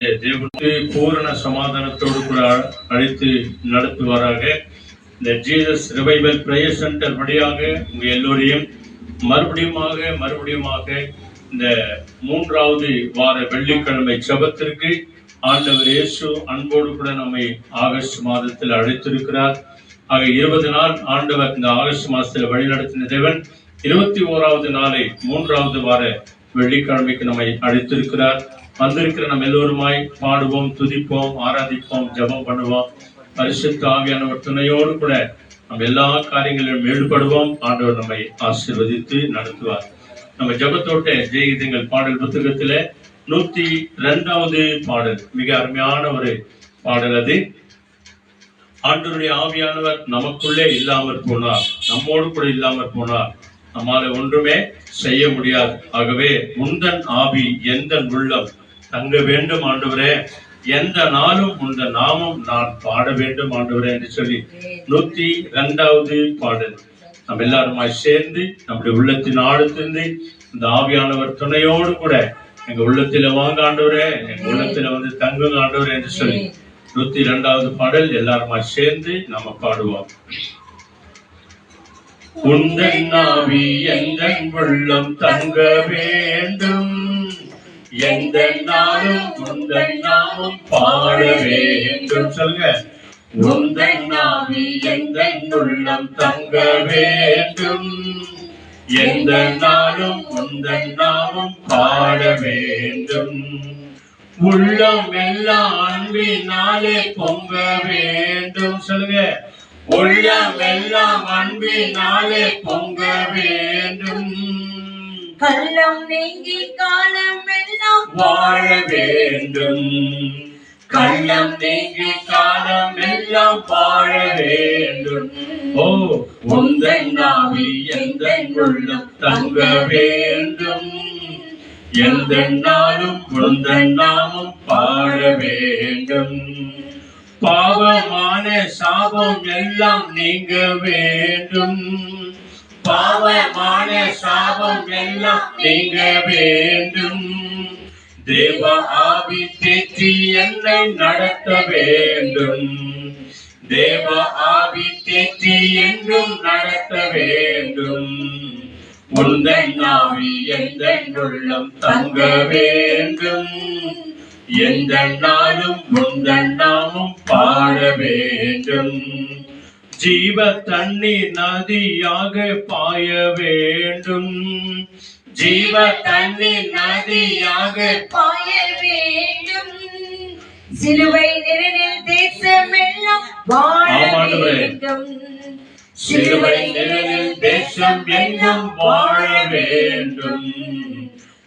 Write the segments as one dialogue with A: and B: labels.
A: தேவனுக்கு பூரண சமாதானத்தோடு கூட அழைத்து நடத்துவாராக. இந்த ஜீசஸ் ரிவைவல் பிரேயர் சென்டர் வழியாக உங்க எல்லோரையும் மறுபடியுமாக இந்த 3வது வார வெள்ளிக்கிழமை ஜெபத்திற்கு ஆண்டவர் இயேசு அன்போடு கூட நம்மை ஆகஸ்ட் மாதத்தில் அழைத்திருக்கிறார். ஆக 20 நாள் ஆண்டவர் இந்த ஆகஸ்ட் மாதத்தில் வழிநடத்தின தேவன் 21வது நாளை 3வது வார வெள்ளிக்கிழமைக்கு நம்மை அழைத்திருக்கிறார். வந்திருக்கிற நம்ம எல்லோருமாய் பாடுவோம், துதிப்போம், ஆராதிப்போம், ஜெபம் பண்ணுவோம். பரிசுத்த ஆவியானவர் துணையோடு கூட நம்ம எல்லா காரியங்களிலும் ஈடுபடுவோம். ஆண்டவர் நம்மை ஆசீர்வதித்து நடத்துவார். நம்ம ஜெபத்தோட்ட ஜெயகீதங்கள் பாடல் புத்தகத்துல 102வது பாடல் மிக அருமையான ஒரு பாடல். அது ஆண்டவருடைய ஆவியானவர் நமக்குள்ளே இல்லாமற் போனார், நம்மோடு கூட இல்லாமற் போனார், நம்மால ஒன்றுமே செய்ய முடியாது. ஆகவே உந்தன் ஆவி எந்த உள்ளம் தங்க வேண்டும் ஆண்டவரே, எந்த நாளும் உந்த நாமம் நான் பாட வேண்டும் ஆண்டவரே என்று சொல்லி 102வது பாடல் நம்ம எல்லாருமாய் சேர்ந்து நம்முடைய உள்ளத்தின் ஆழத்திலிருந்து இந்த ஆவியானவர் துணையோடு கூட எங்க உள்ளத்தில வாங்க ஆண்டவரே, எங்க உள்ளத்தில வந்து தங்குங்க ஆண்டவரே என்று சொல்லி 102வது பாடல் எல்லாருமாய் சேர்ந்து நம்ம பாடுவோம். உந்தன் ஆவி எந்தன் உள்ளம் தங்க வேண்டும், எந்த நாளும் உந்தன் நாமம் பாட வேண்டும். சொல்லுங்க. உந்தன் ஆவி எந்தன் உள்ளம் தங்க வேண்டும், எந்த நாளும் உந்தன் நாமம் பாட வேண்டும். உள்ளம் எல்லாம் அன்பினாலே பொங்க வேண்டும். சொல்லுங்க. உள்ளம் எல்லாம் அன்பினாலே பொங்க வேண்டும்.
B: கள்ளம் நீங்கி காலம் எல்லாம்
A: வாழ வேண்டும். கள்ளம் நீங்கி காலம் எல்லாம் வாழ வேண்டும். ஓ உந்தன் ஆவி எந்தன் உள்ளம் தங்க வேண்டும், எந்த நாளும் உந்தன் நாமம் பாட வேண்டும். பாவமான சாபம் எல்லாம் நீங்க வேண்டும், பாவமான சாபம் எல்லாம் நீங்க வேண்டும். தேவ ஆவி தேற்றி என்னை நடத்த வேண்டும், தேவ ஆவி தேற்றி என்றும் நடத்த வேண்டும். உந்தன் ஆவி எந்தன் உள்ளம் தங்க வேண்டும், எந்த நாளும் உந்தன் நாமம் பாட வேண்டும். ஜீவ தண்ணீர் நதியாக பாய வேண்டும், ஜீவ தண்ணீர் நதியாக
B: பாய வேண்டும். சிலுவை நிழலில் தேசமெல்லாம் வாழ வேண்டும்,
A: சிலுவை நிழலில் தேசம் எங்கும் வாழ வேண்டும்.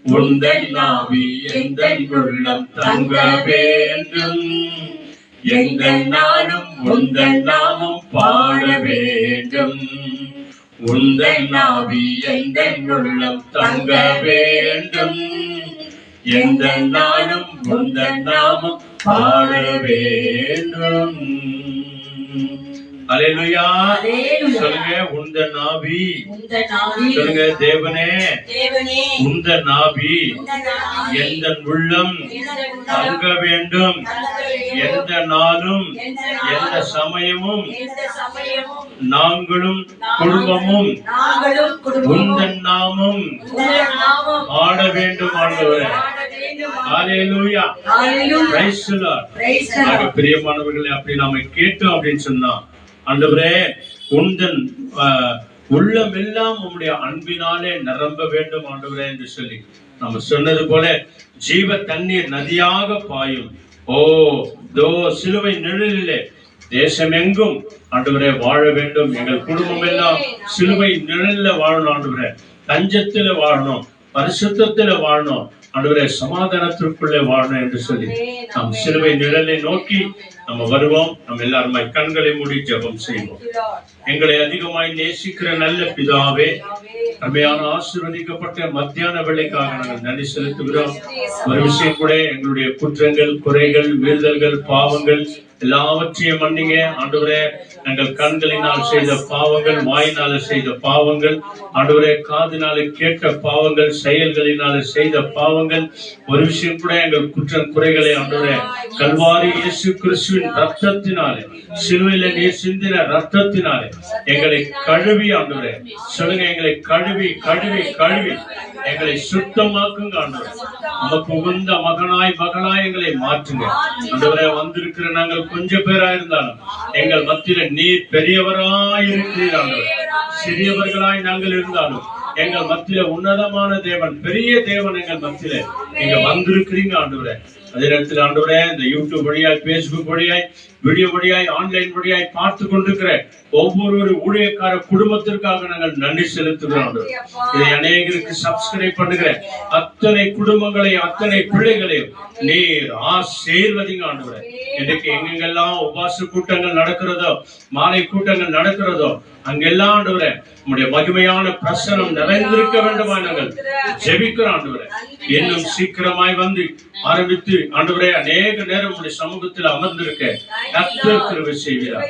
A: உந்தன் ஆவி எந்தன் உள்ளம் தங்க வேண்டும், எந்த நாளும் உந்தன் நாமம் பாட வேண்டும். உந்தன் ஆவி எந்தன் உள்ளம் தங்க வேண்டும், எந்த நாளும் உந்தன் நாமம் பாட வேண்டும். அல்லேலூயா. சொல்லுங்க. உந்தன் ஆவி, சொல்லுங்க. தேவனே உந்தன் ஆவி எந்தன் உள்ளம் தங்க வேண்டும், எந்த நாளும் எந்த சமயமும் நாங்களும் குடும்பமும் உந்தன் நாமம் ஆட வேண்டும் ஆண்டவரே. அல்லேலூயா. Praise the Lord. பிரியமானவர்களே, அப்படி நாம கேட்டோம் அப்படின்னு சொன்னா, ஆண்டவரே உந்தன் உள்ளம் எல்லாம் உம்முடைய அன்பினாலே நிரம்ப வேண்டும் ஆண்டவரே என்று சொல்லி நம்ம சொன்னது போல ஜீவ தண்ணீர் நதியாக பாயும். ஓ தோ சிலுவை நிழலிலே தேசம் எங்கும் ஆண்டவரே வாழ வேண்டும். எங்கள் குடும்பம் எல்லாம் சிலுவை நிழலில் வாழணும் ஆண்டவரே, தஞ்சத்துல வாழணும், பரிசுத்தத்துல வாழணும் ஆண்டவரே, சமாதானத்திற்குள்ளே வாழணும் என்று சொல்லி நாம் சிலுவை நிழலை நோக்கி நம்ம வருவோம். நம்ம எல்லாருமே கண்களை மூடி ஜெபம் செய்வோம். எங்களை அதிகமாய் நேசிக்கிற நல்ல பிதாவே, அருமையான ஆசீர்வதிக்கப்பட்ட மத்தியான வேளைக்காக நாங்கள் நன்றி செலுத்துகிறோம். ஒரு விஷயம் கூட, எங்களுடைய குற்றங்கள், குறைகள், மீறுதல்கள், பாவங்கள் எல்லாவற்றையும் மன்னிங்க ஆண்டவரே. எங்கள் கண்களினால் செய்த பாவங்கள், வாயினால செய்த பாவங்கள் ஆண்டவரே, காதினால கேட்ட பாவங்கள், செயல்களினால செய்த பாவங்கள், ஒரு விஷயம் கூட எங்கள் குற்றம் குறைகளை ஆண்டவரே கல்வாரி இயேசு கிறிஸ்துவின் ரத்தத்தினாலே, சிலுவையில நீர் சிந்தின ரத்தத்தினாலே எங்களை கழுவி ஆண்டவரே சொல்லுங்க, எங்களை கழுவி கழுவி கழுவி எங்களை சுத்தமாக்குங்க ஆண்டவரே. நமக்கு உகந்த மகனாய் மகளாய் எங்களை மாற்றுங்க ஆண்டவரே. வந்திருக்கிற நாங்கள் கொஞ்சம் பேரா இருந்தாலும் எங்கள் மத்தியில நீர் பெரியவராய் இருக்கிறீர் ஆண்டவரே. சிறியவர்களாய் நாங்கள் இருந்தாலும் எங்கள் மத்தியில உன்னதமான தேவன், பெரிய தேவன் எங்கள் மத்தியில நீங்க வந்திருக்கிறீங்க ஆண்டவரே. அதே நேரத்தில் ஆண்டவரே, இந்த யூடியூப் வழியாய், பேஸ்புக் வழியாய், வீடியோ வழியாய், ஆன்லைன் வழியாய் பார்த்து கொண்டிருக்கிற ஒவ்வொரு ஊழியக்கார குடும்பத்திற்காக நாங்கள் நன்றி செலுத்துகிறோம். இதை அநேகருக்கு சப்ஸ்கிரைப் பண்ணுகிற அத்தனை குடும்பங்களை, அத்தனை பிள்ளைகளையும் நீர் ஆசீர்வதிங்க ஆண்டவரே. இன்னைக்கு எங்கெங்கெல்லாம் உபாச கூட்டங்கள் நடக்கிறதோ, மாலை கூட்டங்கள் நடக்கிறதோ, அங்கெல்லாம் ஆண்டவரே உம்முடைய மகிமையான பிரசனம் நிறைந்திருக்க வேண்டுமா நாங்கள் ஜெபிக்கிறோம் ஆண்டவரே. இன்னும் சீக்கிரமாய் வந்து ஆரம்பித்து ஆண்டவரே அநேக நேரம் உடைய சமூகத்தில் அமர்ந்திருக்க கர்த்தர் கிருபை செய்கிறார்.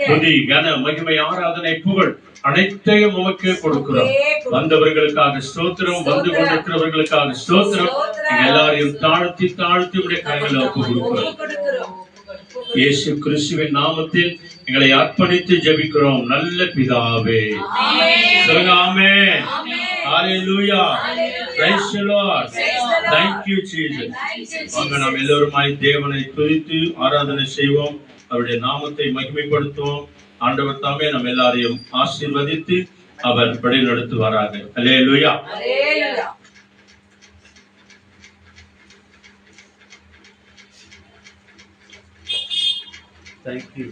A: துதி, கன, மகிமை, ஆராதனை, புகழ் அனைத்தையும் உமக்கே கொடுக்கிறோம். வந்தவர்களுக்காக ஸ்தோத்திரம், வந்து கொண்டிருக்கிறவர்களுக்காக ஸ்தோத்திரம். எல்லாரையும் தாழ்த்தி தாழ்த்தி உடைய கைகளை ஒப்பு கொடுக்கிறோம். இயேசு கிறிஸ்துவின் நாமத்தில் எங்களை அர்ப்பணித்து ஜெபிக்கிறோம் நல்ல பிதாவே. சொல்லுங்க ஆமென். ஹalleluya. Praise the Lord. Thank you Jesus. வாங்க நாம் எல்லோருமாய் தேவனை துதித்து ஆராதனை செய்வோம். அவருடைய நாமத்தை மகிமைப்படுத்துவோம். ஆண்டவர் தாமே நம்ம எல்லாரையும் ஆசீர்வதித்து அவர் வழி நடத்துவாராக. ஹalleluya. ஹalleluya. Thank you.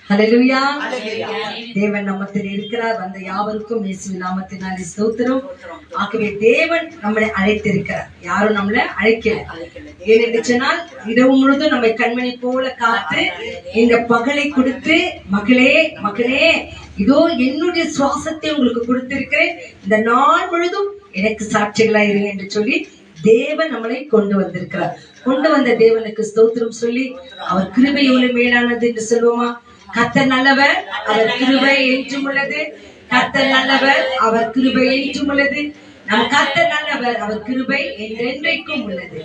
B: ஹல்லேலூயா. தேவன் நம்மத்தில் இருக்கிறார். வந்த யாவருக்கும் இயேசுவின் நாமத்தினாலே ஸ்தோத்திரம். ஆகவே தேவன் நம்மளை அழைத்திருக்கிறார், யாரும் நம்மளை அழைக்கல. ஏனென்று சொன்னால் இரவு முழுதும் நம்மை கண்மணி போல காத்து இந்த பகலை கொடுத்து, மகளே மகளே இதோ என்னுடைய சுவாசத்தை உங்களுக்கு கொடுத்திருக்கிறேன், இந்த நாள் முழுதும் எனக்கு சாட்சிகளா இருங்க என்று சொல்லி தேவன் நம்மளை கொண்டு வந்திருக்கிறார். கொண்டு வந்த தேவனுக்கு ஸ்தோத்திரம் சொல்லி அவர் கிருபை எவ்வளவு மேலானது என்று சொல்லுவோமா? கர்த்தர் நல்லவர், அவர் கிருபை என்றும் உள்ளது. கர்த்தர் நல்லவர், அவர் கிருபை என்றும் உள்ளது. நம்ம கர்த்தர் நல்லவர், அவர் கிருபை என்றென்றைக்கும் உள்ளது.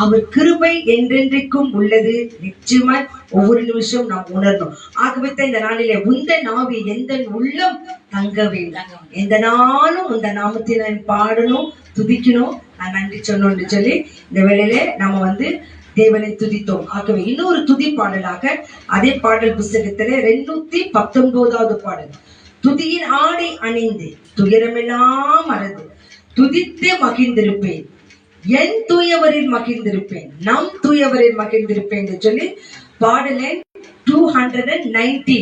B: அவர் கிருபை என்றென்றைக்கும் உள்ளது. நிச்சயமாய் ஒவ்வொரு நிமிஷம் நாம் உணரணும். ஆகவே இந்த நாளிலே உந்த நாவி எந்த உள்ளம் தங்க வேண்டும். எந்த நாளும் உந்த நாமத்தை நான் பாடணும், துதிக்கணும், நான் நன்றி சொன்னோன்னு சொல்லி இந்த வேளையில நம்ம தேவனை துதித்தோம். ஆகவே இன்னொரு துதி பாடலாக அதே பாடல் புஸ்தகத்திலே 219வது பாடல், துதியின் ஆடை அணிந்து துயரமெல்லாம் மறந்து துதித்து மகிழ்ந்திருப்பேன், என் தூயவரில் மகிழ்ந்திருப்பேன், நம் தூயவரில் மகிழ்ந்திருப்பேன் என்று சொல்லி பாடலை 219.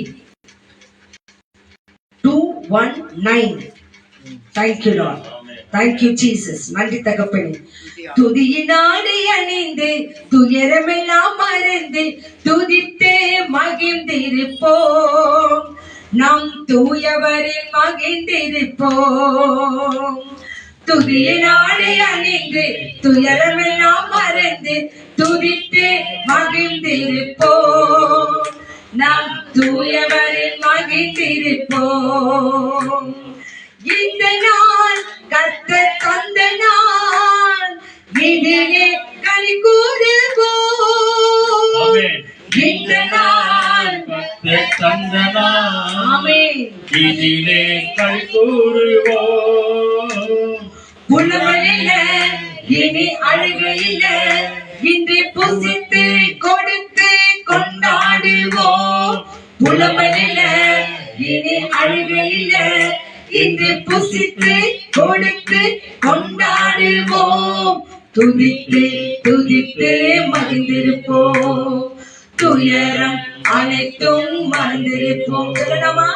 B: Thank you Lord. Thank you Jesus. நன்றி தகப்பனே. துதியினாடை அணிந்து துயரமெல்லாம் மறந்து துதித்தே மகிழ்ந்திருப்போம், நம் தூயவரில் மகிழ்ந்திருப்போம். துதியினாடை அணிந்து துயரமெல்லாம் மறந்து துதித்தே மகிழ்ந்திருப்போம், நம் தூயவரில் மகிழ்ந்திருப்போம். இந்த நாள் கர்த்தர் தந்த நாள், இதிலே களி கூறுவோம். இந்த நாள் கர்த்தர் தந்த நாள், ஆமென், இதிலே களி கூறுவோம். புலம்பலில்ல, இனி அழுகையில்ல, இன்று புசித்து கொடுத்து கொண்டாடுவோம். புலம்பலில்ல, இனி அழுகையில்ல, இன்று புசித்து கொடுத்து கொண்டாடுவோம். துதித்து துதித்து மகிழ்ந்திருப்போம், துயரம் அனைத்தும் மறந்திருப்போம். சொல்லலாமா?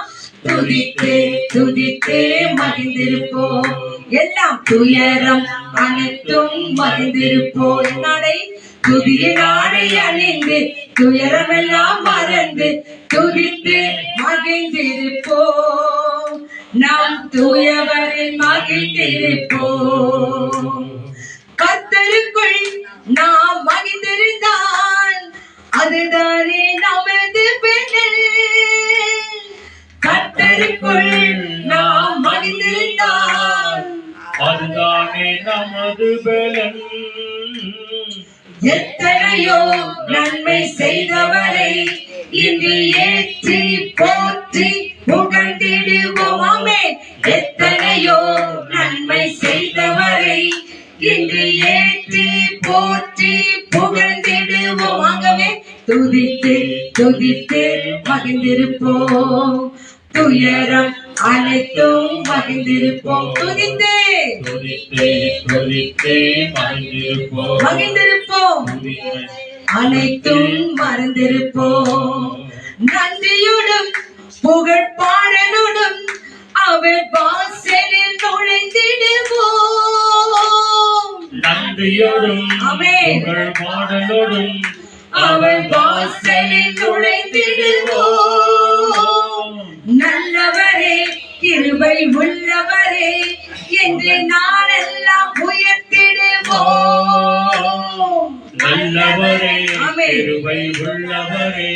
B: துதித்து துதித்து மகிழ்ந்திருப்போம், எல்லாம் துயரம் அனைத்தும் மகிழ்ந்திருப்போம். என்னாடை? துதியின் ஆடை அணிந்து துயரமெல்லாம் மறந்து துதித்து மகிழ்ந்திருப்போம், நாம் தூயவரில் மகிழ்ந்திருப்போம். கர்த்தருக்குள் நாம் மகிழ்ந்திருந்தால்
A: பெலன்.
B: எத்தனையோ நன்மை செய்தவரை இன்று ஏற்றி போற்றி புகழ்ந்திடுவோம். ஆமென். எத்தனையோ நன்மை செய்தவரை இன்று ஏற்றி போற்றி புகழ்ந்திடுவோம். ஆகவே துதித்து துதித்து மகிழ்ந்திருப்போம். துயரம் அனைத்தும் மகிழ்ந்திருப்போம். துதித்து
A: துதித்து துதித்து மகிழ்ந்திருப்போம்.
B: மகிழ்ந்திருப்போம். அனைத்தும் மறந்திருப்போம். நன்றியுடன் புகழ் பாடலுடன் அவர் வாசலில் நுழைந்திடுவோம்.
A: நன்றியோடும்
B: ஆமென்.
A: புகழ் பாடலோடும்
B: அவர் வாசலில் நுழைந்திடுவோம். நல்லவரே கிருபை உள்ளவரே என்று நாளெல்லாம் உயர்த்திடுவோம்.
A: நல்லவரே
B: ஆமென்.
A: கிருபை உள்ளவரே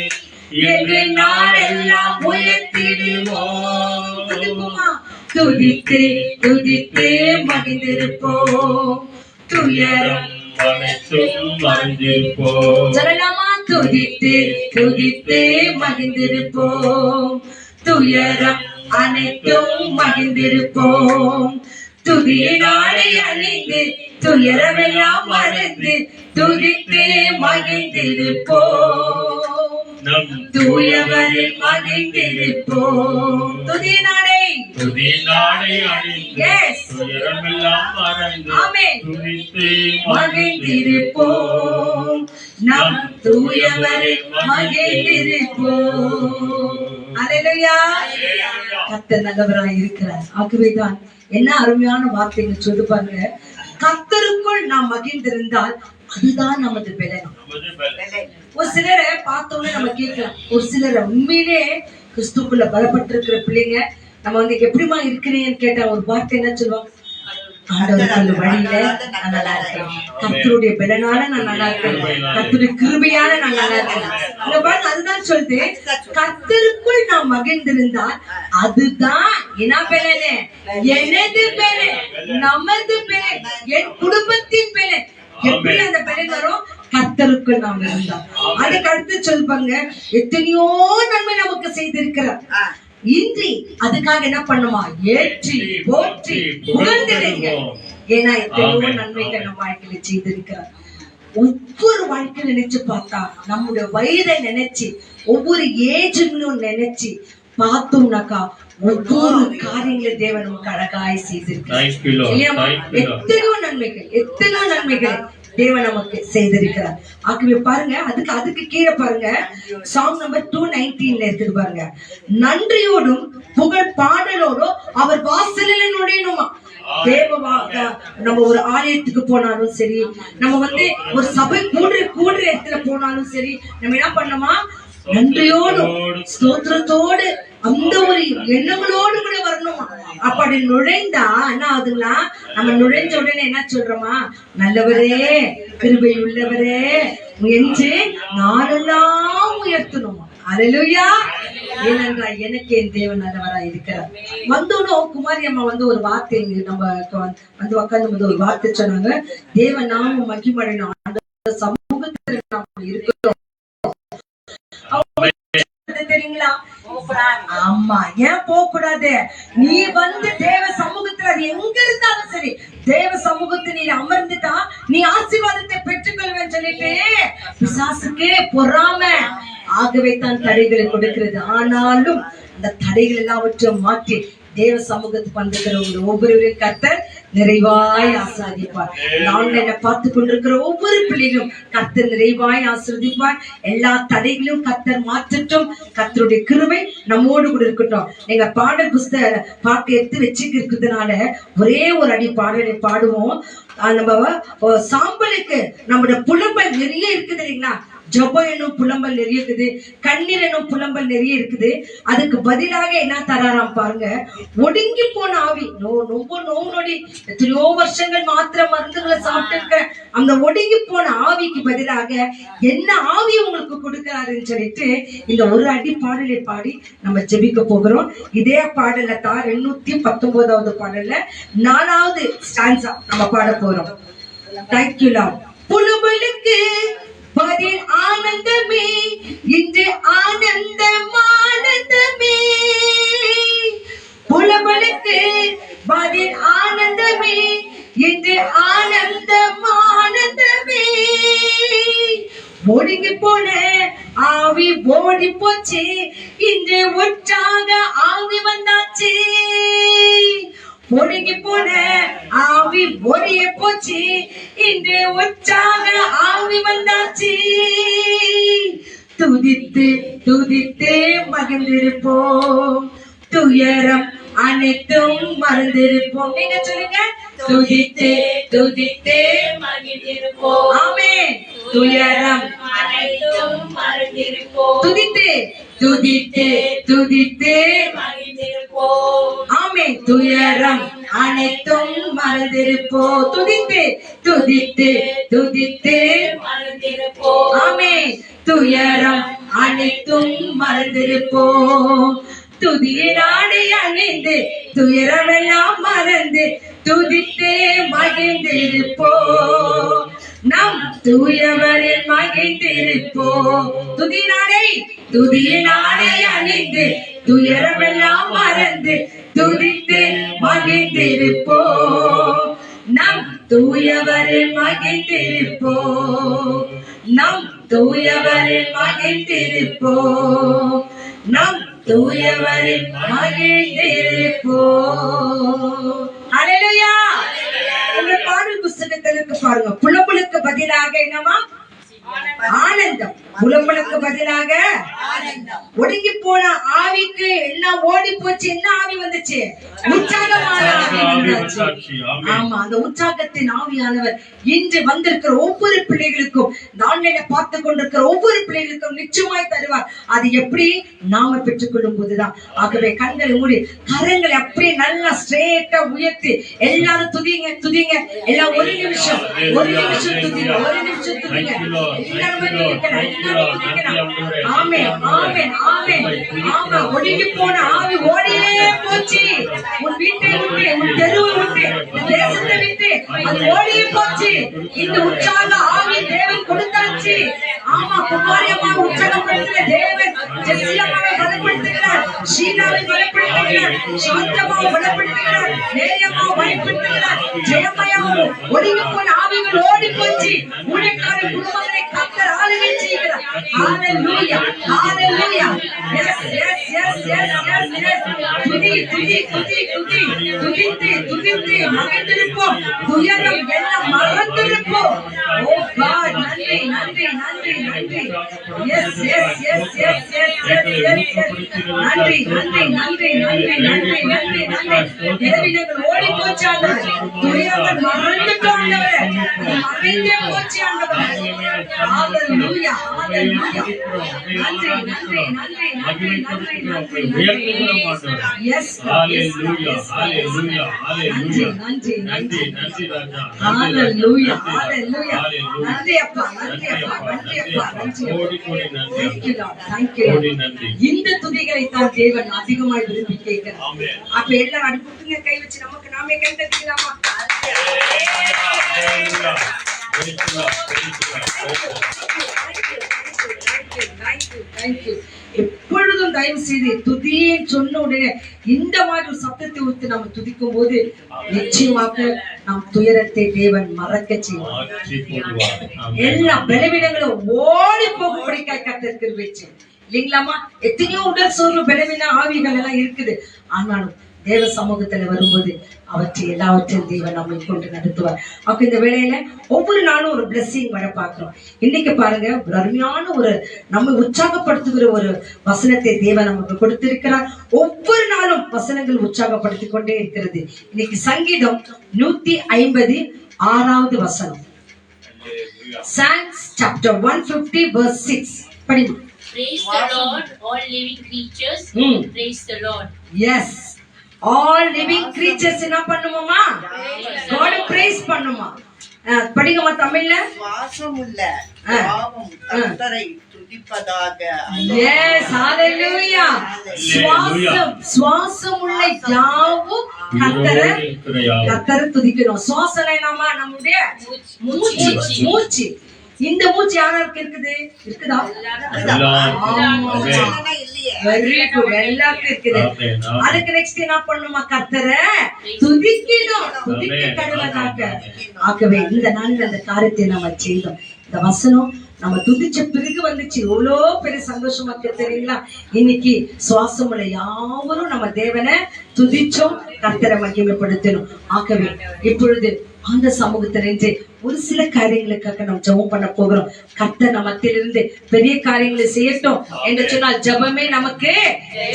B: என்று நாளெல்லாம் உயர்த்திடுவோம். துதிப்போமா? துதித்து துதித்து மகிழ்ந்திருப்போம். துயரம்
A: அனைத்தும் மறந்திருப்போம்.
B: சொல்லலாமா? துதித்து துதித்து மகிழ்ந்திருப்போம். துயரம் அனைத்தும் மகிழ்ந்திருப்போம். துதியினாலே அணிந்து துயரமெல்லாம் மறந்து துதித்து மகிழ்ந்திருப்போம்.
A: நம்
B: தூயவரில் மகிழ்ந்திருப்போம். துதியினாலே
A: துதிநாளை அணிந்து
B: Yes.
A: துயரமெல்லாம் மறந்து
B: ஆமென்.
A: துதித்து
B: மகிழ்ந்திருப்போம். நம் தூயவரில் மகிழ்ந்திருப்போம். அல்லேலூயா. கர்த்தர் நல்லவராய் இருக்கிறார். ஆகவேதான் என்ன அருமையான வார்த்தைகள் சொல்லி பாருங்க. கர்த்தருக்குள் நாம் மகிழ்ந்திருந்தால் அதுதான் நமது பலன்.
A: நமது பலன்.
B: ஒரு சிலரை பார்த்தோன்னே நம்ம கேட்கலாம். ஒரு சிலரை உண்மையிலே கிறிஸ்துக்குள்ள பலப்பட்டிருக்கிற பிள்ளைங்க நம்ம வந்து எப்படிமா இருக்கிறேன்னு கேட்டா ஒரு வார்த்தை என்ன சொல்லுவாங்க? ஆண்டவருக்குள்ள வழியில நான் நல்லா இருக்கேன். கர்த்தருடைய பலனால நான் நல்லா இருக்கேன். கர்த்தருடைய கிருபையால நான் நல்லா இருக்கேன். இந்த பாருங்க, அதுதான் சொல்லுது. கர்த்தருக்குள் நாம் மகிழ்ந்திருந்தால் அதுதான் என்ன பலனே? எனது பலன், நமது பலன், என் குடும்பத்தின் பலன். எப்படி அந்த பலன் வரும்? கர்த்தருக்குள் நாம் இருந்தால். அதுக்கு அடுத்து சொல்லுவாங்க, எத்தனையோ நன்மை நமக்கு செய்திருக்கிறார். இன்றி அதுக்காக என்ன பண்ணுமா? ஏற்றி போற்றி புகழ்ந்திடுங்க. ஏன்னா எத்தனையோ நன்மைகள் நம்ம வாழ்க்கையில செய்திருக்கிறார். ஒவ்வொரு வாழ்க்கையில நினைச்சு பார்த்தா, நம்முடைய வயதை நினைச்சு, ஒவ்வொரு ஏஜ்களும் நினைச்சு பார்த்தோம்னாக்கா ஒவ்வொரு காரியங்களை தேவன் நமக்கு அழகாய் செய்திருக்கிறார். எத்தனையோ நன்மைகள், எத்தனையோ நன்மைகள் தேவன் நமக்கு செய்திருக்கிறார். ஆகவே பாருங்க, அதுக்கு கீழே பாருங்க, சாங் நம்பர் 219 இருக்குது பாருங்க. நன்றியோடும் புகழ் பாடலோடும் அவர் வாசலில் நுழையணுமா? நம்ம ஒரு ஆலயத்துக்கு போனாலும் சரி, நம்ம வந்து ஒரு சபை கூடுற இடத்துல போனாலும் சரி, நம்ம என்ன பண்ணணுமா? நன்றியோடும் ஸ்தோத்திரத்தோடு அந்த ஒரு எண்ணங்களோடு கூட வரணுமா? அப்படி நுழைந்தா என்ன ஆகுதுங்களா? நம்ம நுழைஞ்ச உடனே என்ன சொல்றோமா? நல்லவரே கிருபை உள்ளவரே என்று நாளெல்லாம் உயர்த்தணுமா? அல்லேலூயா. ஏனென்றால் எனக்கு என் தேவன் நல்லவராய் இருக்கிறார். வந்தோடும் குமாரி அம்மா வந்து ஒரு வார்த்தை நம்ம வந்து உட்கார்ந்து ஒரு வார்த்தை சொன்னாங்க. தேவன் நாம மகிமையடையணும், அந்த சமூகத்தில் நாம இருக்கிறோம். தெரியுங்களா? ஆமா, ஏன் போக கூடாது? நீ வந்து தேவ சமூகத்துல, அது எங்க இருந்தாலும் சரி, தேவ சமூகத்தில் நீ அமர்ந்துட்டா நீ ஆசீர்வாதத்தை பெற்றுக்கொள்வேன்னு சொல்லிட்டு பிசாசுக்கு பொறாம. ஆகவே தான் தடைகளை கொடுக்கிறது. ஆனாலும் அந்த தடைகள் எல்லாவற்றையும் மாற்றி தேவ சமூகத்துக்கு வந்திருக்கிற ஒவ்வொருவரையும் கர்த்தர் நிறைவாய் ஆசீர்வதிப்பார். ஆன்லைன்ல பார்த்து கொண்டிருக்கிற ஒவ்வொரு பிள்ளைகளும் கர்த்தர் நிறைவாய் ஆசீர்வதிப்பார். எல்லா தடைகளையும் கர்த்தர் மாற்றட்டும். கர்த்தருடைய கிருபை நம்மோடு கூட இருக்கட்டும். நீங்க பாடல் புஸ்தக பாட்டு எடுத்து வச்சுக்கிறதுனால ஒரே ஒரு அடி பாடலை பாடுவோம். நம்ம சாம்பலுக்கு நம்முடைய புலம்பல் நிறைய இருக்குது இல்லைங்களா? ஜபம் என்னும் புலம்பல் நிறைய இருக்குது, கண்ணீர் என்னும் புலம்பல் நிறைய இருக்குது. அதுக்கு பதிலாக என்ன தராராம் பாருங்க, ஒடுங்கி போன ஆவி. ரொம்ப நோடி எத்தனையோ வருஷங்கள் மாத்திர மருந்துகளை சாப்பிட்டு இருக்க அந்த ஒடுங்கி போன ஆவிக்கு பதிலாக என்ன ஆவி உங்களுக்கு கொடுக்கிறாருன்னு சொல்லிட்டு இந்த ஒரு அடி பாடலை பாடி நம்ம ஜெபிக்க போகிறோம். இதே பாடல தான் 219வது பாடல்ல 4வது ஸ்டான்ஸா நம்ம பாட போறோம். Thank you Lord. புலம்பலுக்கு பதில் ஆனந்தமே, இன்று ஆனந்தம் ஆனந்தமே. புலம்பலுக்கு பதில் ஆனந்தமே, இன்று ஆனந்தம் ஆனந்தமே. ஒடுங்கி போன ஆவி ஓடி போச்சு, இன்று உற்சாக ஆவி வந்தாச்சு. ஒடுங்கி போன ஆவி ஓடிய போச்சு, இன்று உற்சாக ஆவி வந்தாச்சு. துதித்து துதித்து மகிழ்ந்திருப்போம், துயரம் அனைத்தும் மறந்திருப்போம். நீங்க சொல்லுங்க, துதித்து துதித்து மகிழ்ந்திருப்போம். ஆமென். துயரம் அனைத்தும் மறந்திருப்போம். துதித்து துதித்து துதித்து மகிழ்ந்திருப்போம். ஆமென். துயரம் அனைத்தும் மறந்திருப்போம். துதித்து துதித்து துதித்து மகிழ்ந்திருப்போம். ஆமென். துயரம் அனைத்தும் மறந்திருப்போம். துதியினாடை அணிந்து துயரமெல்லாம் மறந்து துதித்தே மகிழ்ந்திருப்போம். நம் தூயவரில் மகிழ்ந்திருப்போம். துதியினாடை அணிந்து துயரமெல்லாம் மறந்து துதித்தே மகிழ்ந்திருப்போம். நம் தூயவரில் மகிழ்ந்திருப்போம். நம் தூயவரில் மகிழ்ந்திருப்போம். நம் தூயவரில் மகிழ்ந்திருப்போம். ஹல்லேலூயா. உங்க பாடல் புத்தகத்திற்கு பாருங்க, புலம்பலுக்கு பதிலாக என்னமா? ஆனந்தம். புலம்பலுக்கு பதிலாக ஆனந்தம். ஒடுங்கி போன ஆவிக்கு எல்லாம் ஓடி போச்சு. என்ன ஆவி வந்துச்சு? உற்சாகமான ஆவி வந்தாச்சு. ஆமா, அந்த உற்சாகத்தின் ஆவியானவர் இன்று வந்திருக்கிற ஒவ்வொரு பிள்ளைகளுக்கும், ஆன்லைன்ல பார்த்து கொண்டிருக்கிற ஒவ்வொரு பிள்ளைகளுக்கும் நிச்சயமாய் தருவார். அது எப்படி? நாம பெற்றுக்கொள்ளும் போதுதான். ஆகவே கண்களை மூடி கரங்களை அப்படியே நல்லா ஸ்ட்ரெயிட்டா உயர்த்தி எல்லாரும் துதிங்க துதிங்க. எல்லாம் ஒரு நிமிஷம் துதிங்க, ஒரு நிமிஷம் துதிங்க. ஒடுங்கி போன ஆவி ஓடியே போச்சு. உன் வீட்டை விட்டு, உன் தெருவை விட்டு, தேசத்தை விட்டு அது ஓடியே போச்சு. இந்த உற்சாக ஆவி தேவன் கொடுத்தாச்சு. ஆமா, குமாரியம்மா உற்சாகப்படுத்துகிற தேவன் ஜெசியம்மாவை பலப்படுத்துகிறார், ஷீலாவை பலப்படுத்துகிறார், சாந்தம்மாவை பலப்படுத்துகிறார், நேயம்மா பலப்படுத்துகிறார், ஜெயம்மையாவும். ஒடுங்கி போன ஆவிகள் ஓடி போச்சு. ஊழியக்கார குடும்பங்களை கர்த்தர் ஆளுகை செய்கிறார். ஹalleluya, hallelujah. Yes, yes, yes, yes, yes, yes. துதி துதி துதி துதி துதித்து துதித்து மகிழ்ந்திருப்போம். துயரம் எல்லாம் மறந்திருப்போம். ஓ காட், நன்றி நன்றி நன்றி நன்றி. Yes, yes, yes, yes, yes, yes, yes, yes. நன்றி நன்றி நன்றி நன்றி நன்றி நன்றி நன்றி. தேவர்கள் ஓடி போச்சு ஆண்டவரே. துயரங்கள் மறந்துட்டோம் ஆண்டவரே. மறைந்தே போச்சு ஆண்டவரே. ஹalleluya, hallelujah. நன்றி நன்றி நன்றி நன்றி நன்றி நன்றி. Yes, hallelujah, hallelujah, hallelujah. நன்றி நன்றி நன்றி ராஜா. Hallelujah, hallelujah. நன்றி அப்பா, நன்றி அப்பா, நன்றி அப்பா, நன்றி. கோடி கோடி நன்றி. Thank you Lord, thank you. கோடி நன்றி. இந்த துதிகளை தான் தேவன் அதிகமாய் விரும்பி கேட்கிறார். ஆமென். அப்ப எல்லாரும் அடுப்புங்க கை வச்சு நமக்கு நாமே கை தட்டிக்கலாமா? ஹalleluya. எப்பொழுதும் தயவு செய்து துதியை சொன்ன உடனே இந்த மாதிரி ஒரு சத்தத்தை ஊத்து நம்ம துதிக்கும் போது நிச்சயமாக நம் துயரத்தை தேவன் மறக்க செய்வார். எல்லா பலவீனங்களும் ஓடி போகும்படி கர்த்தர் கிருபை செய்வார். இல்லைங்களாமா? எத்தனையோ உடல் சோர்வு பலவீன ஆவிகள் எல்லாம் இருக்குது. ஆனாலும் தேவ சமூகத்துல வரும்போது அவற்றை எல்லாவற்றையும் தேவன் நம்மை கொண்டு நடத்துவார். அப்ப இந்த வேளையில ஒவ்வொரு நாளும் ஒரு பிளெஸிங் வர பாக்குறோம். இன்னைக்கு பாருங்க, ஒரு அருமையான ஒரு நம்ம உற்சாகப்படுத்துகிற ஒரு வசனத்தை தேவன் நமக்கு கொடுத்திருக்கிறார். ஒவ்வொரு நாளும் வசனங்கள் உற்சாகப்படுத்தி கொண்டே இருக்கிறது. இன்னைக்கு சங்கீதம் 156வது வசனம். Psalms chapter 150 verse 6. படிங்க.
C: Praise the Lord, all living creatures. Praise the Lord.
B: Yes. All living creatures என்ன பண்ணுமா? God praise பண்ணுமா? படிங்கம்மா தமிழ்ல.
D: சுவாசமுள்ள யாவும் கர்த்தரை துதிப்பதாக.
B: எஸ், ஹalleluya. சுவாசமுள்ள யாவும் கர்த்தரை துதிக்கணும். சுவாசனை நம்முடைய மூச்சு. இந்த மூச்சு யாருக்கு இருக்குது? இருக்குதா? வெரி குட், எல்லாருக்கும் இருக்குது. அதுக்கு நெக்ஸ்ட் என்ன பண்ணுமா? கர்த்தரை துதிக்கணும். துதிக்க கடவுளாக. ஆகவே இந்த நாளில் அந்த காரியத்தை நம்ம செய்தோம். இந்த வசனம் நம்ம துதிச்ச பிறகு வந்துச்சு. எவ்வளோ பெரிய சந்தோஷமா தெரியுங்களா? இன்னைக்கு சுவாசமுள்ள யாவரும் நம்ம தேவனை துதிச்சோம், கர்த்தரை மகிமைப்படுத்தணும். ஆகவே இப்பொழுது அந்த சமூகத்திலிருந்து ஒரு சில காரியங்களுக்காக நம்ம ஜெபம் பண்ண போகிறோம். கர்த்தர் நம்ம மத்தியிலிருந்து பெரிய காரியங்களை செய்யட்டும் என்று சொன்னால் ஜெபமே நமக்கு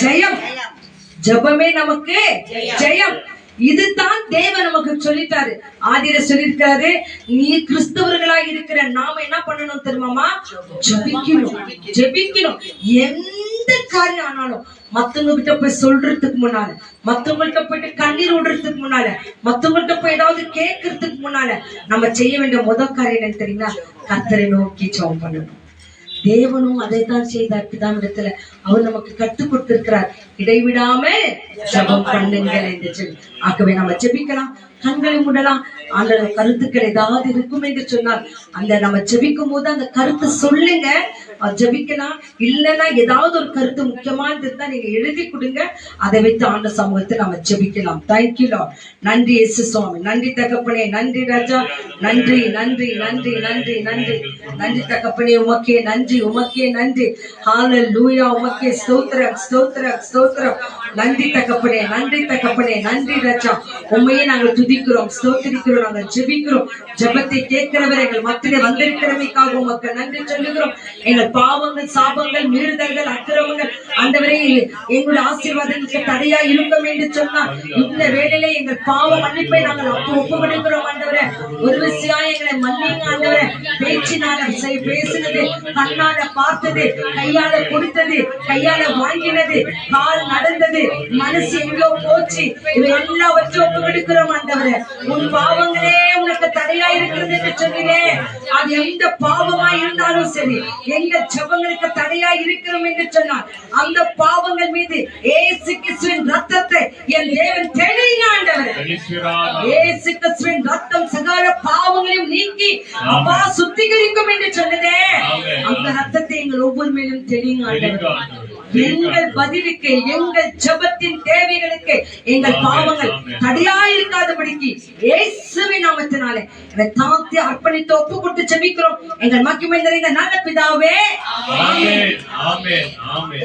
B: ஜெயம். ஜெபமே நமக்கு ஜெயம். இதுதான் தேவன் நமக்கு சொல்லிட்டாரு. ஆதியில சொல்லிருக்காரு, நீ கிறிஸ்தவர்களா இருக்கிற நாம என்ன பண்ணணும் தெரியுமாமா? ஜெபிக்கணும். எந்த காரியம் ஆனாலும் மத்தவங்க கிட்ட போய் சொல்றதுக்கு முன்னால, மத்தவங்கள்ட்ட போயிட்டு கண்ணீர் விடுறதுக்கு முன்னால, மத்தவங்கள்ட்ட போய் ஏதாவது கேட்கறதுக்கு முன்னால நம்ம செய்ய வேண்டிய முதல் காரியம் என்ன தெரியுங்களா? கர்த்தரை நோக்கி ஜெபம் பண்ணணும். தேவனும் அதைத்தான் செய்தார். பிதாவிடத்துல அவர் நமக்கு கற்றுக் கொடுத்திருக்கிறார், இடைவிடாம ஜெபம் பண்ணுங்கள் என்று சொல்லி. ஆகவே நம்ம ஜெபிக்கலாம், கண்களை மூடலாம். அந்த கருத்துக்கள் ஏதாவது இருக்கும் என்று சொன்னால் அந்த நம்ம ஜெபிக்கும் போது அந்த கருத்தை சொல்லுங்க, ஜெபிக்கலாம். இல்லைன்னா ஏதாவது ஒரு கருத்து முக்கியமானது இருந்தா நீங்க எழுதி கொடுங்க, அதை வைத்து ஆண்ட சமூகத்தை நம்ம ஜெபிக்கலாம். Thank you Lord. நன்றி இயேசு சுவாமி. நன்றி தகப்பனே. நன்றி ராஜா. நன்றி நன்றி நன்றி நன்றி நன்றி நன்றி தகப்பனே. உமக்கே நன்றி, உமக்கே நன்றி. ஹalleluya. உமக்கே ஸ்தோத்திரம் ஸ்தோத்திரம் ஸ்தோத்திரம். நன்றி தகப்பனே, நன்றி தகப்பனே, நன்றி ராஜா. உண்மையே நாங்கள் துதிக்கிறோம், ஸ்தோத்திரிக்கிறோம், நாங்கள் ஜெபிக்கிறோம். ஜெபத்தை கேட்கிறவர் எங்கள் மத்தியிலே வந்திருக்கிறமைக்காக உமக்கு நன்றி சொல்லுகிறோம். எங்கள் பாவங்கள், சாபங்கள், மீறுதல்கள், அக்கிரமங்கள் ஆண்டவரே எங்களுடைய ஆசீர்வாதங்களுக்கு தடையா இருக்கும் என்று சொன்னால் இந்த வேளையிலே எங்கள் பாவ மன்னிப்பை நாங்கள் ஒப்பு கொடுக்கிறோம். ஆண்டவரே ஒரு விஷயம் எங்களை மன்னிங்க ஆண்டவரே. பேச்சினால பேசினது, கண்ணால பார்த்தது, கையால கொடுத்தது, கையால வாங்கினது, கால் நடந்தது, மனசு எங்கோ போச்சு, இவை எல்லாவற்றையும் ஒப்பு கொடுக்கிறோம் ஆண்டவரே. உன் பாவங்களே உனக்கு தடையா இருக்கிறது என்று சொன்னீரே, அது எந்த பாவமா இருந்தாலும் சரி, எங்கள் ஜெபங்களுக்கு தடையா இருக்கிறோம் என்று சொன்னால் அந்த பாவங்கள் மீது இயேசு கிறிஸ்துவின் ரத்தத்தை என் தேவன் தெளிங்க ஆண்டவரே. இயேசு கிறிஸ்துவின் ரத்தம் சகல பாவங்களையும் நீக்கி அப்பா சுத்திகரிக்கும் என்று சொன்னதே, அந்த ரத்தத்தை எங்கள் ஒவ்வொரு மேலும் தெளிங்க ஆண்டவரே. எங்கள் பதிலுக்கு, எங்கள் ஜெபத்தின் தேவைகளுக்கு எங்கள் பாவங்கள் தடையா இருக்காதபடிக்கு இயேசுவின் நாமத்தினாலே எங்களை தாழ்த்தி அர்ப்பணித்து ஒப்பு கொடுத்து ஜெபிக்கிறோம் எங்கள் மகிமை நிறைந்த நல்ல பிதாவே.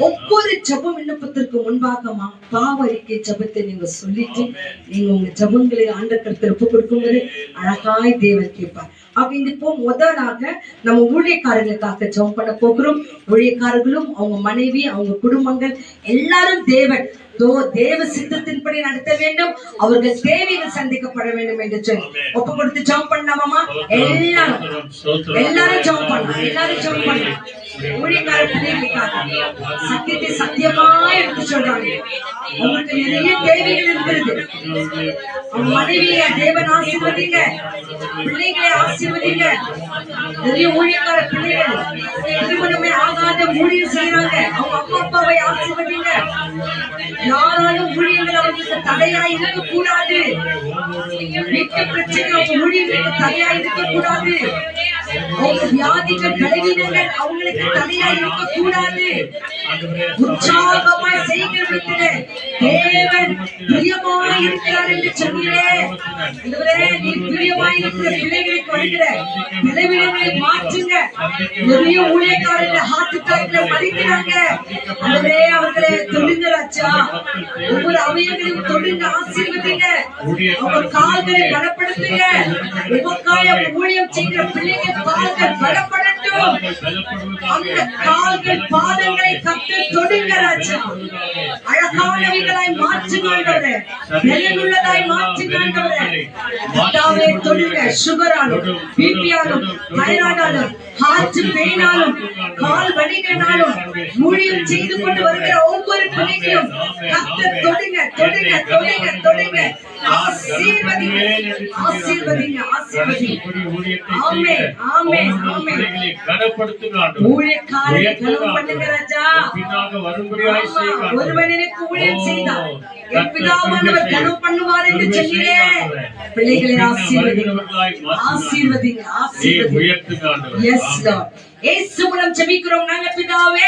B: ஒவ்வொரு ஜெபம் விண்ணப்பத்திற்கு முன்பாகமா பாவ அறிக்கை ஜெபத்தை நீங்க சொல்லிட்டு நீங்க உங்க ஜெபங்களை ஆண்டவருக்கு ஒப்பு கொடுக்கும்போது அழகாய் தேவன் கேட்பார். அப்படி இப்போ முதலாக நம்ம ஊழியக்காரர்களுக்காக ஜெபம் பண்ண போகிறோம். ஊழியக்காரர்களும் அவங்க மனைவி, அவங்க குடும்பங்கள் எல்லாரும் தேவ சித்தத்தின்படி நடத்த வேண்டும், அவர்கள் தேவைகள் சந்திக்கப்பட வேண்டும் என்று சொல்லி ஒப்பு கொடுத்து ஜெபம் பண்ணலாமா? எல்லாரும் ஜெபம் பண்ணலாம், எல்லாரும் ஜெபம் பண்ணலாம். ஊழியக்கார பிள்ளைகளுக்காக சத்தியத்தை சத்தியமா எடுத்து சொல்றாங்க. அவங்களுக்கு நிறைய தேவைகள் இருக்கிறது. அவங்க மனைவியை தேவன் ஆசீர்வதிங்க, பிள்ளைகளை ஆசீர்வதிங்க. நிறைய ஊழியக்கார பிள்ளைகள் திருமணமே ஆகாத ஊழியம் செய்யறாங்க, அவங்க அம்மா அப்பாவை ஆசீர்வதிங்க. யாராலும் ஊழியங்கள் அவர்களுக்கு தடையா இருக்க கூடாது. வீட்டு பிரச்சனை அவங்க ஊழியர்களுக்கு தடையா இருக்க கூடாது. அவங்க வியாதிகள், பலவீனங்கள் அவங்களுக்கு தடையா இருக்க கூடாது. உற்சாகமாய் செய்கிறவர்களுக்கு தேவன் பிரியமாய் இருக்கிறார் என்று சொன்னீரே. நீ பிரியமாய் இருக்கிற பிள்ளைகளுக்கு வருகிற பலவீனங்களை மாற்றுங்க. நிறைய ஊழியக்காரர்கள் ஹார்ட் அட்டாக்ல மறிக்கிறாங்க. அதுவே அவர்களை தொடுங்க ராஜா. ஒவ்வொரு அவயங்களையும் தொடுங்க, ஆசீர்வதிங்க. அவங்க கால்களை பலப்படுத்துங்க. உமக்காக ஊழியம் செய்கிற பிள்ளைகள் கால்கள் பலப்படட்டும். அந்த கால்கள் பாதங்களை கட்டு தொடுங்க ராஜா. அழகானவைகளாய் மாற்றுகின்றவரே, நிலையுள்ளதாய் மாற்றுகின்றவரே. தொடுங்க. சுகராலும், பிபியாலும், தைராய்டாலும், காற்று பேயினாலும் கால் வலிகளினாலும் ஊழியம் செய்து கொண்டு வருகிற ஒவ்வொரு பிள்ளைகளும் கர்த்தர் தொடுங்க தொடுங்க தொடுங்க தொடுங்க ஆசீர்வதிங்க ஆசீர்வதிங்க ஆசீர்வதிங்க ஆமென் ஆமென் ஆமென் ஊழியக்காரரை கனம் பண்ணுங்க ராஜா ஒருவன் எனக்கு ஊழியம் செய்தார் என் பிதாவானவர் கனம் பண்ணுவார் என்று சொன்னீரே பிள்ளைகளை ஆசீர்வதிங்க ஆசீர்வதிங்க ஆசீர்வதிங்க எஸ் லார்ட் இயேசு மூலம் ஜெபிக்கிறோம் நல்ல பிதாவே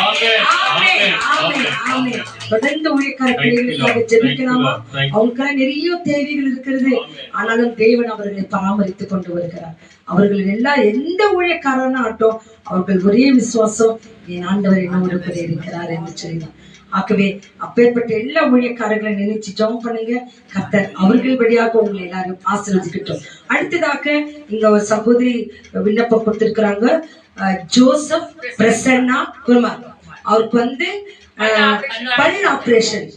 B: ஆமென் ஆமென் ஆமென் ஆமென் தொடர்ந்து ஊழியக்கார பிள்ளைகளுக்காக ஜெபிக்கலாமா அவங்களுக்கு நிறைய தேவைகள் இருக்கிறது ஆனாலும் தேவன் அவர்களை பராமரித்துக் கொண்டு வருகிறார் அவர்கள் எந்த ஊழியக்காரனா ஆட்டும் அவர்கள் ஒரே விசுவாசம் என் ஆண்டவர் என்னோடு கூட இருக்கிறார் என்று சொல்லலாம் ஆகவே அப்பேற்பட்ட எல்லா ஊழியக்காரர்களை நினைச்சு ஜெபம் பண்ணுங்க கர்த்தர் அவர்கள் வழியாக உங்களை எல்லாரும் ஆசீர்வதிக்கட்டும் அடுத்ததாக இங்க ஒரு சகோதரி விண்ணப்பம் கொடுத்திருக்கிறாங்க ஜோசப் பிரசன்னா குமார் அவருக்கு பல் ஆபரேஷன்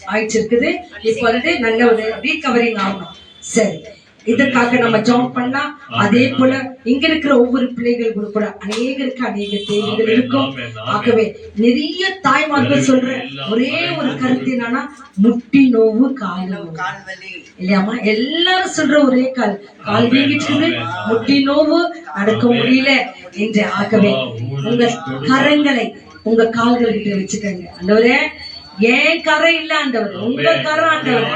B: ஆயிட்டு இருக்குது இப்ப நல்ல ஒரு ரீகவரிங் ஆகணும் சரி இதற்காக நம்ம ஜெபம் பண்ணா அதே போல இங்க இருக்கிற ஒவ்வொரு பிள்ளைகள் கூட அநேகருக்கு அநேக தேவைகள் இருக்கும் ஆகவே நிறைய தாய்மார்கள் சொல்ற ஒரே ஒரு கருத்து என்னன்னா முட்டி நோவு கால் இல்லையாமா எல்லாரும் சொல்ற ஒரே கால் வீங்கிட்டு முட்டி நோவு நடக்க முடியல என்று ஆகவே உங்க கரங்களை உங்க கால்கள் கிட்ட வச்சுக்கோங்க ஆண்டவரே ஏன் கரை இல்ல ஆண்டவர் உங்க கரை ஆண்டவர்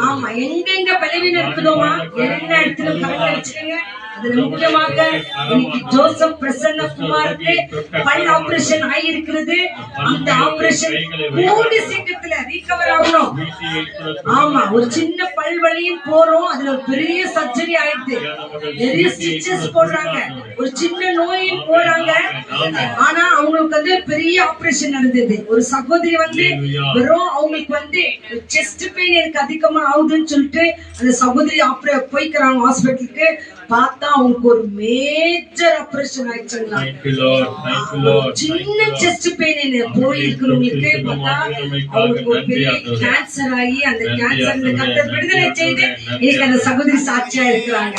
B: ஆமா எங்கெங்க பலவீனம் இருக்குதோமா எல்லா இடத்திலும் கரங்களை வச்சுக்கோங்க அதுல முக்கியமாக இன்னைக்கு ஜோசப் பிரசன்ன குமாருக்கு பல் ஆபரேஷன் ஆகியிருக்கிறது அந்த ஆபரேஷன் கூடி சீக்கிரத்துல ரீகவர் ஆகணும் ஆமா ஒரு சின்ன பல் வலியும் போறோம் அதுல ஒரு பெரிய சர்ஜரி ஆயிடுது நிறைய ஸ்டிச்சஸ் போடுறாங்க ஒரு சின்ன நோயும் போறாங்க ஆனா அவங்களுக்கு பெரிய ஆபரேஷன் நடந்தது ஒரு சகோதரி வெறும் அவங்களுக்கு செஸ்ட் பெயின் எனக்கு அதிகமா ஆகுதுன்னு சொல்லிட்டு அந்த சகோதரி போய்க்கிறாங்க ஹாஸ்பிட்டலுக்கு பார்த்தா அவங்களுக்கு ஒரு மேஜர் ஆபரேஷன் ஆயிடுச்சுங்களா சின்ன செஸ்ட் பெயின் போயிருக்கிறவங்களுக்கு பார்த்தா அவங்களுக்கு ஒரு பெரிய கேன்சர் ஆகி அந்த கேன்சர் கர்த்தர் விடுதலை செய்து இன்னைக்கு அந்த சகோதரி சாட்சியா இருக்கிறாங்க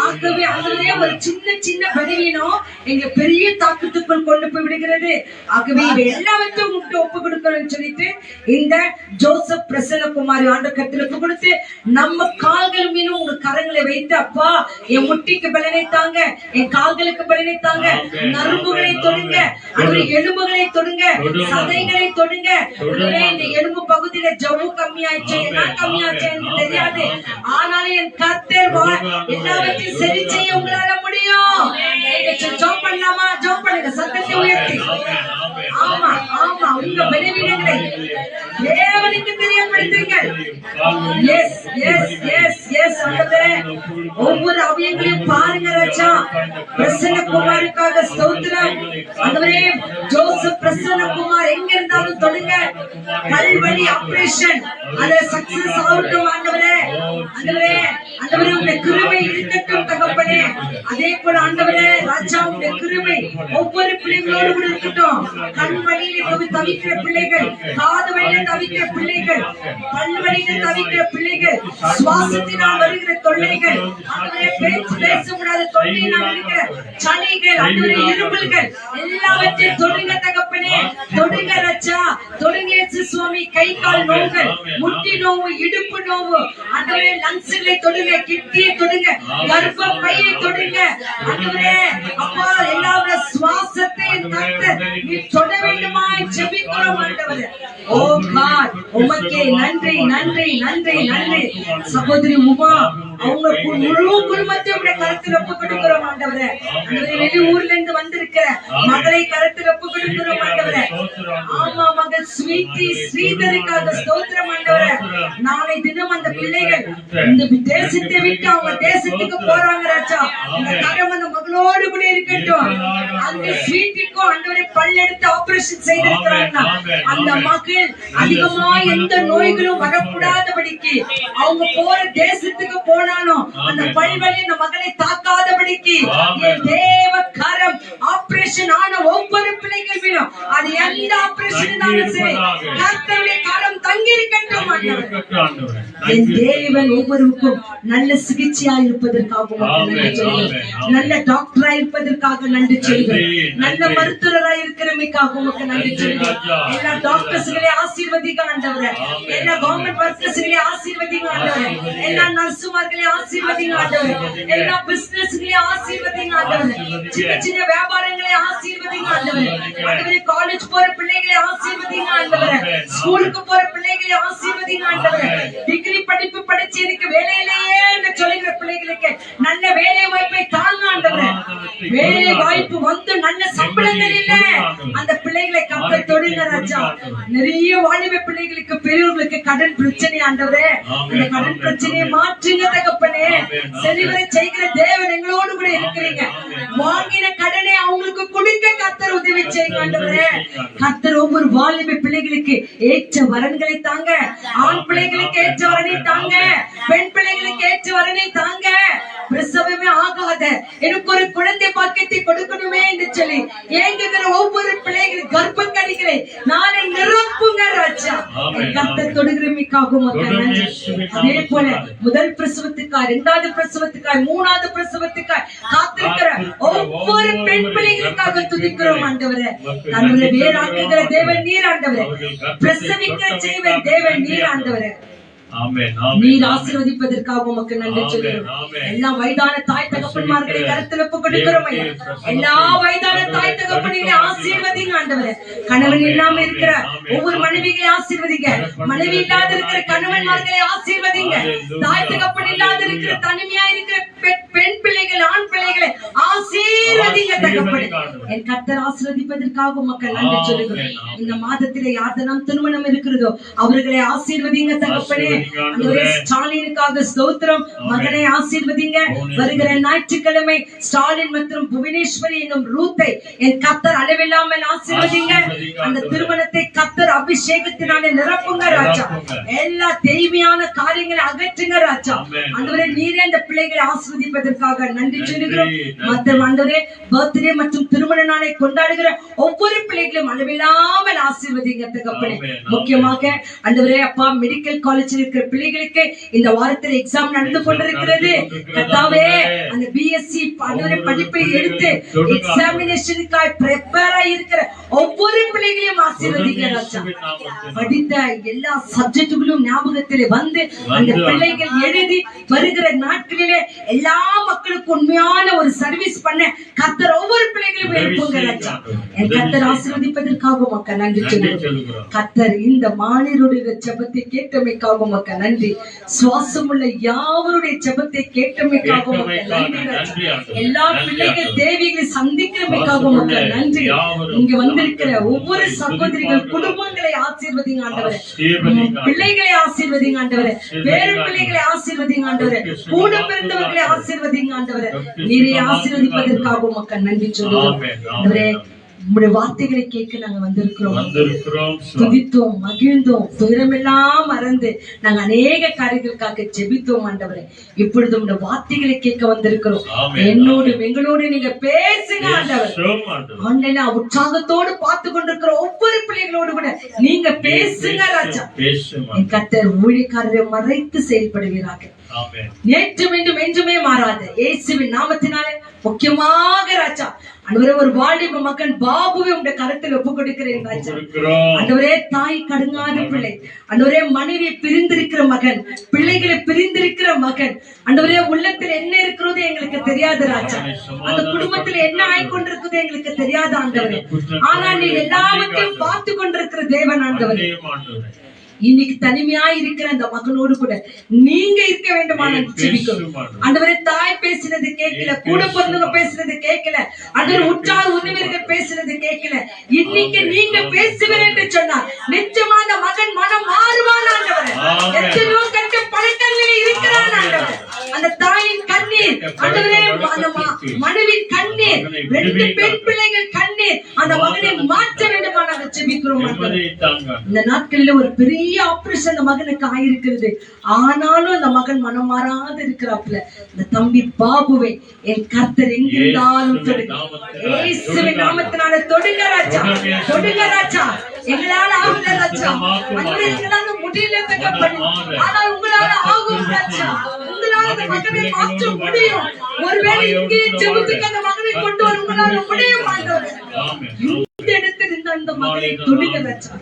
B: ஆகவே அதுலயே ஒரு சின்ன சின்ன பதவியினம் எங்க பெரிய தாக்கத்துக்குள் கொண்டு போய் விடுகிறது ஆகவே எல்லாவற்றையும் உங்களுக்கு ஒப்பு கொடுக்கணும்னு சொல்லிட்டு இந்த ஜோசப் பிரசன்ன குமாரி ஆண்டு கருத்துல ஒப்பு கொடுத்து நம்ம கால்கள் மீதும் உங்க கரங்களை வைத்து அப்பா என் முட்டிக்கு பலனை தாங்க என் கால்களுக்கு பலனை தாங்க நரம்புகளை தொடுங்க எலும்புகளை தொடுங்க சதைகளை தொடுங்க இந்த எலும்பு பகுதியில ஜவ்வு கம்மியாச்சு என்ன கம்மியாச்சு எனக்கு தெரியாது ஆனாலும் என் கர்த்தர் எல்லாவற்றையும் சரி செய்ய உங்களால முடியும் ஜோம் பண்ணலாமா ஜோம் பண்ணுங்க சத்தத்தை உயர்த்தி ஆமா ஆமா உங்க பலவீனங்களை தேவனுக்கு தெரியப்படுத்துங்கள் எஸ் எஸ் எஸ் எஸ் ஒவ்வொரு அவயங்களையும் பாருங்க ராஜா பிரசன்ன குமாருக்காக ஸ்தோத்திரம் ஆண்டவரே ஜோசப் பிரசன்ன குமார் எங்க இருந்தாலும் தொடுங்க பல்வலி ஆபரேஷன் அது சக்சஸ் ஆகட்டும் ஆண்டவரே ஆண்டவரே ஆண்டவரே உங்க கிருபை இருக்கட்டும் தகப்பனே அதே போல ஆண்டவரே ராஜா உங்க கிருபை ஒவ்வொரு பிள்ளைகளோடு கூட இருக்கட்டும் கண் வலியில தவிக்கிற பிள்ளைகள் காது வலியில தவிக்கிற பிள்ளைகள் பல் வலியில தவிக்கிற பிள்ளைகள் சுவாசத்தினால் வருகிற தொல்லைகள் ஆண்டவரே பேச முடியாத தொல்லையினால் இருக்கிற சளிகள் ஆண்டவரே இருமல்கள் எல்லாவற்றையும் தொடுங்க தகப்பனே தொடுங்க ராஜா தொடுங்க இயேசு சுவாமி கை கால் நோய்கள் முட்டி நோவு இடுப்பு நோவு ஆண்டவரே லங்ஸ்களை தொடுங்க கிட்னியை தொடுங்க கர்ப்ப பையை தொடுங்க ஆண்டவரே அப்பா எல்லாவற்ற சுவாசத்தை கர்த்தர் நீ தொட வேண்டுமாய் ஜெபிக்கிறோம் ஆண்டவரே ஓ காட் உமக்கே நன்றி நன்றி நன்றி நன்றி சகோதரி உமா அவங்க முழு குடும்பத்தையும் உடைய கருத்தில் ஒப்பு கொடுக்கிறோம் ஆண்டவரே வெளி ஊர்ல இருந்து வந்திருக்கிற மகளை கருத்தில் ஒப்பு கொடுக்கிறோம் ஆண்டவரே ஆமா மகள் ஸ்வீட்டி ஸ்ரீதருக்காக ஸ்தோத்திரம் ஆண்டவரே நாளை தினம் அந்த பிள்ளைகள் இந்த தேசத்தை விட்டு அவங்க தேசத்துக்கு போறாங்க ராஜா அந்த கரம் அந்த மகளோடு கூட இருக்கட்டும் அந்த ஸ்வீட்டிக்கும் ஆண்டவரே பல்லெடுத்து ஆபரேஷன் செய்திருக்கிறாங்க அந்த மகள் அதிகமா எந்த நோய்களும் வரக்கூடாதபடிக்கு அவங்க போற தேசத்துக்கு போனாலும் அந்த பல்வலி அந்த மகளை தாக்காதபடிக்கு என் தேவ கரம் ஆபரேஷன் ஆன ஒவ்வொரு பிள்ளைகள் மீதும் அது எந்த ஆபரேஷன் சரி கர்த்தருடைய கரம் தங்கி இருக்கட்டும் என் தேவன் ஒவ்வொருவருக்கும் நல்ல சிகிச்சையா இருப்பதற்காக உமக்கு நன்றி சொல்கிறோம். நல்ல டாக்டரா இருப்பதற்காக நன்றி சொல்கிறோம். நல்ல மருத்துவரா இருக்கிறமைக்காக உமக்கு நன்றி சொல்கிறோம். எல்லா டாக்டர்ஸ்களே ஆசீர்வதிங்க ஆண்டவரே. எல்லா கவர்மெண்ட் ஒர்க்கர்ஸ்களே ஆசீர்வதிங்க ஆண்டவரே. எல்லா நர்சுமார்களே ஆசீர்வதிங்க ஆண்டவரே. எல்லா பிசினஸ்களே ஆசீர்வதிங்க ஆண்டவரே. சின்ன சின்ன வியாபாரங்களே ஆசீர்வதிங்க ஆண்டவரே. ஆண்டவரே காலேஜ் போற பிள்ளைகளை ஆசீர்வதிங்க ஆண்டவரே. ஸ்கூலுக்கு போற பிள்ளைகளை ஆசீர்வதிங்க ஆண்டவரே. டிகிரி படிப்பு படிச்சு எனக்கு வேலை இல்லையே என்று சொல்லுகிற பிள்ளைகளுக்கு நல்ல வேலை வாய்ப்பை தாங்க ஆண்டவரே. வேலை வாய்ப்பு வந்து நல்ல சம்பளங்கள் இல்ல அந்த பிள்ளைகளை கர்த்தர் தொடுங்க ராஜா. நிறைய வாலிப பிள்ளைகளுக்கு பெரியவர்களுக்கு கடன் பிரச்சனை ஆண்டவரே. அந்த கடன் பிரச்சனையை மாற்றுங்க தகப்பனே. செறிவரை செய்கிற தேவன் எங்களோடு கூட இருக்கிறீங்க. வாங்கின கடனை அவங்களுக்கு கொடுக்க கர்த்தர் உதவி செய்யுங்க ஆண்டவரே. கர்த்தர் ஒவ்வொரு வாலிப பிள்ளைகளுக்கு ஏற்ற வரன்களை தாங்க. ஆண் பிள்ளைகளுக்கு ஏற்ற வரனை தாங்க. பெண் பிள்ளைகளுக்கு ஏற்ற வரனை தாங்க. பிரசவமே ஆகாத எனக்கு ஒரு குழந்தை பாக்கியத்தை கொடுக்கணுமே என்று சொல்லி ஏங்குகிற ஒவ்வொரு பிள்ளைகளும் கர்ப்ப கடிகளை நானே நிரப்புங்க ராஜா. கர்த்தர் தொடுகிறமைக்காக மக்கள் நன்றி. அதே போல முதல் பிரசவத்துக்காய், இரண்டாவது பிரசவத்துக்காய், மூணாவது பிரசவத்துக்காய் காத்திருக்கிற ஒவ்வொரு பெண் பிள்ளைகளுக்காக துதிக்கிறோம் ஆண்டவரே. நம்மளை வேறாக்குகிற தேவன் நீர் ஆண்டவரே. பிரசவிக்கிற செய்வன் தேவன் நீர் ஆண்டவரே. நீர் ஆசீர்வதிப்பதற்காக உமக்கு நன்றி சொல்கிறோம். எல்லா வயதான தாய் தகப்பன்மார்களை கருத்தில் ஒப்புக் கொடுக்கிறோம். எல்லா வயதான தாய் தகப்பன்களை ஆசீர்வதிங்க ஆண்டவரே. கணவன் இல்லாம இருக்கிற ஒவ்வொரு மனைவிகளை ஆசீர்வதிங்க. மனைவி இல்லாத இருக்கிற கணவன்மார்களை ஆசீர்வதிங்க. தாய் தகப்பன் இல்லாத இருக்கிற தனிமையா இருக்கிற பெண் பிள்ளைகள், ஆண் பிள்ளைகளை ஆசீர்வதிங்க தகப்பனே. என் கர்த்தர் ஆசீர்வதிப்பதற்காக மக்கள் நன்றி சொல்லுகிறோம். இந்த மாதத்திலே யார்தெல்லாம் திருமணம் இருக்கிறதோ அவர்களை ஆசீர்வதிங்க தகப்பனே. ஸ்டாலினுக்காக ஸ்தோத்திரம். மகனை ஆசீர்வதிங்க. வருகிற ஞாயிற்றுக்கிழமை ஸ்டாலின் மற்றும் புவனேஸ்வரி என்னும் ரூத்தை என் கர்த்தர் அளவில்லாமல் ஆசீர்வதிங்க. அந்த திருமணத்தை கர்த்தர் அபிஷேகத்தினாலே நிரப்புங்க ராஜா. எல்லா தெய்வீயான காரியங்களை அகற்றுங்க ராஜா. ஆண்டவரே நீரே அந்த பிள்ளைகளை ஆசீர்வதிப்பதற்காக நன்றி சொல்லுகிறோம். மற்றும் ஆண்டவரே பர்த்டே மற்றும் திருமண நாளை கொண்டாடுகிற ஒவ்வொரு பிள்ளைகளையும் அளவில்லாமல் ஆசீர்வதிங்க தகப்பனே. முக்கியமாக ஆண்டவரே அப்பா மெடிக்கல் காலேஜில் இருக்கிற பிள்ளைகளுக்கு இந்த வாரத்தில் எக்ஸாம் நடந்து கொண்டிருக்கிறது. கர்த்தாவே அந்த பிஎஸ்சி படிப்பை எடுத்து எக்ஸாமினேஷனுக்காக பிரிப்பேர் ஆகியிருக்கிற ஒவ்வொரு பிள்ளைகளையும் ஆசீர்வதிங்க ராஜா. படித்த எல்லா சப்ஜெக்டுகளும் ஞாபகத்திலே வந்து அந்த பிள்ளைகள் எழுதி வருகிற நாட்களிலே எல்லா மக்களுக்கும் உண்மையான ஒரு சர்வீஸ் பண்ண கர்த்தர் ஒவ்வொரு பிள்ளைகளையும் எழுப்புங்க ராஜா. என் கர்த்தர் ஆசீர்வதிப்பதற்காக மக்கள் நன்றி சொல்லுகிறோம். கர்த்தர் இந்த மாநிலருடைய ஜெபத்தை கேட்டமைக்காக மக்கள் நன்றி. சுவாசம் உள்ள யாவருடைய ஜெபத்தை கேட்டமைக்காக மக்கள் நன்றி. எல்லா பிள்ளைகள் தேவிகளை சந்திக்கிறமைக்காக மக்கள் நன்றி. இங்க வந்திருக்கிற ஒவ்வொரு சகோதரிகள் குடும்பங்களை ஆசீர்வதிங்க ஆண்டவரே. பிள்ளைகளை ஆசீர்வதிங்க ஆண்டவரே. வேறு பிள்ளைகளை ஆசீர்வதிங்க ஆண்டவரே. கூட பிறந்தவர்களை ஆசீர்வதிங்க ஆண்டவரே. நீரை ஆசீர்வதிப்பதற்காக மக்கள் நன்றி சொல்லுவோம். உங்களுடைய வார்த்தைகளை கேட்க நாங்க வந்திருக்கிறோம். துதித்தோம், மகிழ்ந்தோம், துயரமெல்லாம் மறந்து நாங்க அநேக காரியங்களுக்காக ஜெபித்தோம் ஆண்டவரே. இப்பொழுது உங்களுடைய வார்த்தைகளை கேட்க வந்திருக்கிறோம். எங்களோடு நீங்க பேசுங்க ஆண்டவர். ஆண்டவரே உற்சாகத்தோடு பார்த்து கொண்டிருக்கிற ஒவ்வொரு பிள்ளைகளோடு கூட நீங்க பேசுங்க ராஜா. என் கர்த்தர் ஊழியக்காரரை மறைத்து செயல்படுவீராக. நேற்று மீண்டும் என்றுமே மாறாத இயேசுவின் நாமத்தினாலே முக்கியமாக ராஜா ஆண்டவரே ஒரு வாலிப மகன் பாபுவை உங்களுடைய கருத்தில் ஒப்புக் கொடுக்கிறேன் ராஜா. ஆண்டவரே தாய் கடுங்காத பிள்ளை, ஆண்டவரே மனைவி பிரிந்திருக்கிற மகன், பிள்ளைகளை பிரிந்திருக்கிற மகன், ஆண்டவரே உள்ளத்தில் என்ன இருக்கிறது எங்களுக்கு தெரியாது ராஜா. அந்த குடும்பத்துல என்ன ஆய்கொண்டிருக்குது எங்களுக்கு தெரியாது ஆண்டவரே. ஆனா நீ எல்லாவற்றையும் பார்த்து கொண்டிருக்கிற தேவன் ஆண்டவரே. இன்னைக்கு தனிமையா இருக்கிற அந்த மகனோடு கூட நீங்க இருக்க வேண்டுமான ஜெபிக்கும் ஆண்டவரே. தாய் பேசினது கேட்கல, கூட பிறந்தவங்க பேசினது கேட்கல, ஆண்டவரே உற்றார் உறவினர்கள் பேசினது கேட்கல. இன்னைக்கு நீங்க பேசுவீர் என்று சொன்னார் நிச்சயமா அந்த மகன் மனம் மாறுவான் ஆண்டவரே. எத்தனையோ கற்க பழக்கங்களில் இருக்கிறான் ஆண்டவரே. அந்த தாயின் கண்ணீர் ஆண்டவரே, மனைவின் கண்ணீர், ரெண்டு பெண் பிள்ளைகள் கண்ணீர் அந்த மகனை மாற்ற வேண்டுமா நாங்கள் ஜெபிக்கிறோம் ஆண்டவரே. இந்த நாட்களில் ஒரு பெரிய ஆபரேஷன் அந்த மகனுக்கு ஆயிருக்கிறது. ஆனாலும் அந்த மகன் மனம் மாறாது இருக்கிறாப்ல. இந்த தம்பி பாபுவை என் கர்த்தர் எங்கிருந்தாலும் தொடுங்க. இயேசுவின் நாமத்தினால தொடுங்க ராஜா, தொடுங்க ராஜா. எங்களால ஆகுல ராஜா, எங்களால முடியல தகப்பனே, ஆனால் உங்களால ஆகும் ராஜா, உங்களால அந்த மகனை மாற்ற முடியும். ஒருவேளை இங்கே ஜெபத்துக்கு அந்த மகனை கொண்டு வர உங்களால முடியும் ஆண்டவரே. இந்த இடத்தில் இருந்த அந்த மகனை தொடுங்க ராஜா.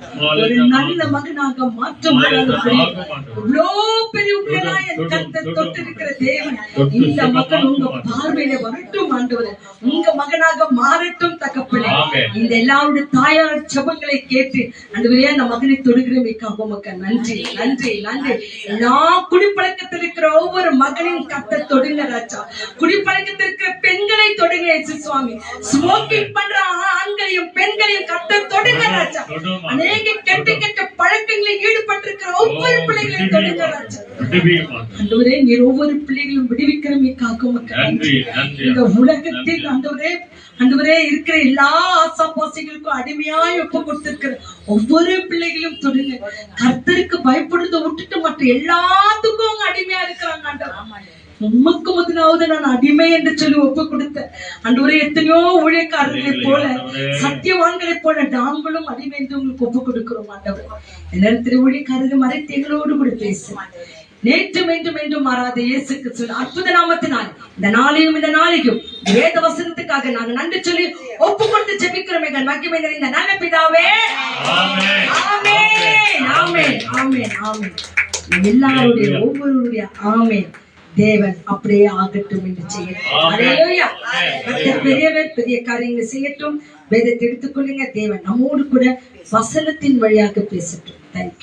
B: ஒரு நல்ல மகனாக மாற்ற இவ்வளோ பெரிய உண்மையாய் என் கர்த்தர் தொட்டிருக்கிற தேவன் இந்த மகன் உங்க பார்வையில வரட்டும் ஆண்டவரே. உங்க மகனாக மாறட்டும் தகப்பனே. இந்த எல்லாருடைய தாயார் ஜெபங்களை கேட்டு ஆண்டவரே அந்த மகனை தொடுகிறமைக்காக உமக்கு நன்றி நன்றி நன்றி. எல்லா குடிப்பழக்கத்தில் இருக்கிற ஒவ்வொரு மகனையும் கர்த்தர் தொடுங்க ராஜா. குடிப்பழக்கத்தில் இருக்கிற பெண்களை தொடுங்க இயேசு சுவாமி. ஸ்மோக்கிங் பண்ற ஆண்களையும் பெண்களையும் கர்த்தர் தொடுங்க ராஜா. அநேக கெட்ட கெட்ட பழக்கங்களில் ஈடுபட்டிருக்கிற ஒவ்வொரு பிள்ளைகளையும் தொடுங்க ராஜா. ஆண்டவரே நீர் ஒவ்வொரு பிள்ளைகளும் விடுவிக்கிறமைக்காக உமக்கு நன்றி. இந்த உலகத்தில் ஆண்டவரே இருக்கிற எல்லா ஆசாபாசிகளுக்கும் அடிமையாய் ஒப்பு கொடுத்திருக்கிற ஒவ்வொரு பிள்ளைகளும் தொடுங்க. கர்த்தருக்கு பயப்படுறத விட்டுட்டு மற்ற எல்லாத்துக்கும் அவங்க அடிமையா இருக்கிறாங்க ஆண்டவர். உமக்கு முதலாவது நான் அடிமை என்று சொல்லி ஒப்பு கொடுத்த ஆண்டவரே எத்தனையோ ஊழியக்காரர்களை போல சத்தியவான்களை போல நாங்களும் அடிமை என்று உங்களுக்கு ஒப்பு கொடுக்கிறோம் ஆண்டவர். நேரத்தில் ஊழியக்காரர்கள் மறைத்து எங்களோடு கூட பேச நேற்று மீண்டும் மீண்டும் மாறாத இயேசு கிறிஸ்துவின் அற்புத நாமத்தினால் இந்த நாளையும் இந்த நாளையும் வேத வசனத்துக்காக நாங்கள் நன்றி சொல்லி ஒப்பு கொடுத்து ஜெபிக்கிறோம் எங்கள் மகிமை நிறைந்த நல்ல பிதாவே. ஆமென் ஆமென் ஆமென் ஆமென். எல்லாருடைய ஒவ்வொருடைய ஆமென் தேவன் அப்படியே ஆகட்டும் என்று செய்யட்டும். பெரியவர் பெரிய காரியங்களை செய்யட்டும். வேதத்தை எடுத்துக்கொள்ளுங்க. தேவன் நம்மோடு கூட வசனத்தின் வழியாக பேசட்டும். தேங்க்யூ.